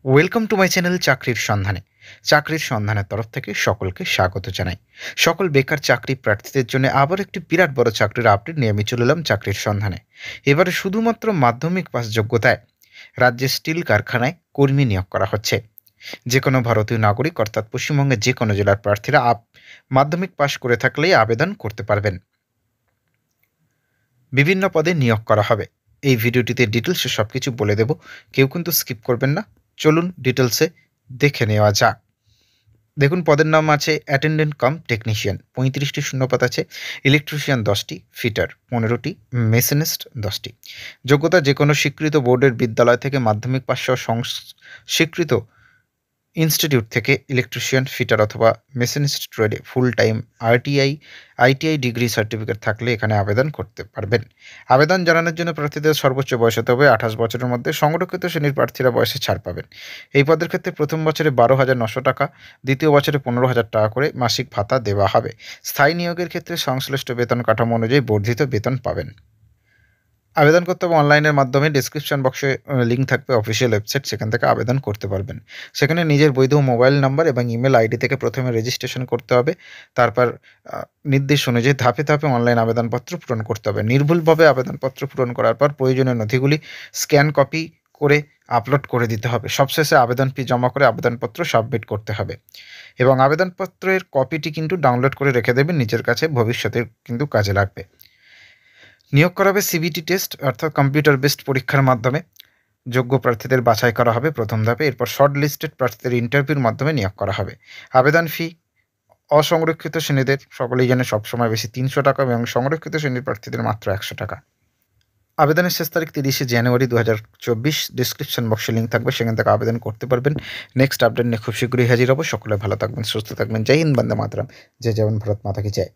Welcome to my channel চাকরির সন্ধানে। চাকরির সন্ধানের তরফ থেকে সকলকে স্বাগত জানাই। সকল বেকার চাকরি প্রার্থীদের জন্য আবার একটি বিরাট বড় চাকরির আপডেট নিয়ে আমি চলে এলাম চাকরির সন্ধানে। এবারে শুধুমাত্র মাধ্যমিক পাস যোগ্যতায় রাজ্যের স্টিল কারখানায় কর্মী নিয়োগ করা হচ্ছে। যে কোনো ভারতীয় নাগরিক অর্থাৎ পশ্চিমবঙ্গের যে কোনো জেলার প্রার্থীরা মাধ্যমিক পাস করে থাকলেই আবেদন করতে পারবেন। বিভিন্ন পদে নিয়োগ করা হবে। এই ভিডিওটিতে ডিটেলসে সব কিছু বলে দেব, কেউ কিন্তু স্কিপ করবেন না। চলুন ডিটেলসে দেখে নেওয়া যাক। দেখুন, পদের নাম আছে অ্যাটেন্ডেন্ট কাম টেকনিশিয়ান, 35টি শূন্যপদ আছে। ইলেকট্রিশিয়ান 10টি, ফিটার 15টি, মেশিনিস্ট 10টি। যোগ্যতা যে কোনো স্বীকৃত বোর্ডের বিদ্যালয় থেকে মাধ্যমিক পাস সহ স্বীকৃত ইনস্টিটিউট থেকে ইলেকট্রিশিয়ান, ফিটার অথবা মেশিনিস্ট ট্রেডে full time ITI degree certificate থাকলে এখানে আবেদন করতে পারবেন। আবেদন জানানোর জন্য প্রার্থীদের সর্বোচ্চ বয়স হতে হবে 28 বছরের মধ্যে। সংরক্ষিত শ্রেণীর প্রার্থীরা বয়সে ছাড় পাবেন। এই পদের ক্ষেত্রে প্রথম বছরে 12,900 টাকা, দ্বিতীয় বছরে 15,000 টাকা করে মাসিক ভাতা দেওয়া হবে। স্থায়ী নিয়োগের ক্ষেত্রে সংশ্লিষ্ট বেতন কাঠামো অনুযায়ী বর্ধিত বেতন পাবেন। আবেদন করতে হবে অনলাইনের মাধ্যমে। ডেসক্রিপশন বক্সে লিঙ্ক থাকবে অফিসিয়াল ওয়েবসাইট, সেখান থেকে আবেদন করতে পারবেন। সেখানে নিজের বৈধ মোবাইল নাম্বার এবং ইমেল আইডি থেকে প্রথমে রেজিস্ট্রেশন করতে হবে। তারপর নির্দেশ অনুযায়ী ধাপে ধাপে অনলাইন আবেদনপত্র পূরণ করতে হবে। নির্ভুলভাবে আবেদনপত্র পূরণ করার পর প্রয়োজনীয় নথিগুলি স্ক্যান কপি করে আপলোড করে দিতে হবে। সবশেষে আবেদন ফি জমা করে আবেদনপত্র সাবমিট করতে হবে এবং আবেদনপত্রের কপিটি কিন্তু ডাউনলোড করে রেখে দেবেন নিজের কাছে, ভবিষ্যতে কিন্তু কাজে লাগবে। নিয়োগ করা হবে সিবিটি টেস্ট অর্থাৎ কম্পিউটার বেসড পরীক্ষার মাধ্যমে। যোগ্য প্রার্থীদের বাছাই করা হবে প্রথম ধাপে, এরপর শর্ট লিস্টেড প্রার্থীদের ইন্টারভিউর মাধ্যমে নিয়োগ করা হবে। আবেদন ফি অসংরক্ষিত শ্রেণীদের সকলেই জানে সবসময় বেশি 300 টাকা এবং সংরক্ষিত শ্রেণীর প্রার্থীদের মাত্র 100 টাকা। আবেদনের শেষ তারিখ 30শে জানুয়ারি 2024। ডিসক্রিপশন বক্সে লিঙ্ক থাকবে, সেখান থেকে আবেদন করতে পারবেন। নেক্সট আপডেট নিয়ে খুব শীঘ্রই হাজির হব। সকলে ভালো থাকবেন, সুস্থ থাকবেন। জয় হিন্দ, বন্দে মাতরম। জয় জওয়ান, ভারত মাতা কি জয়।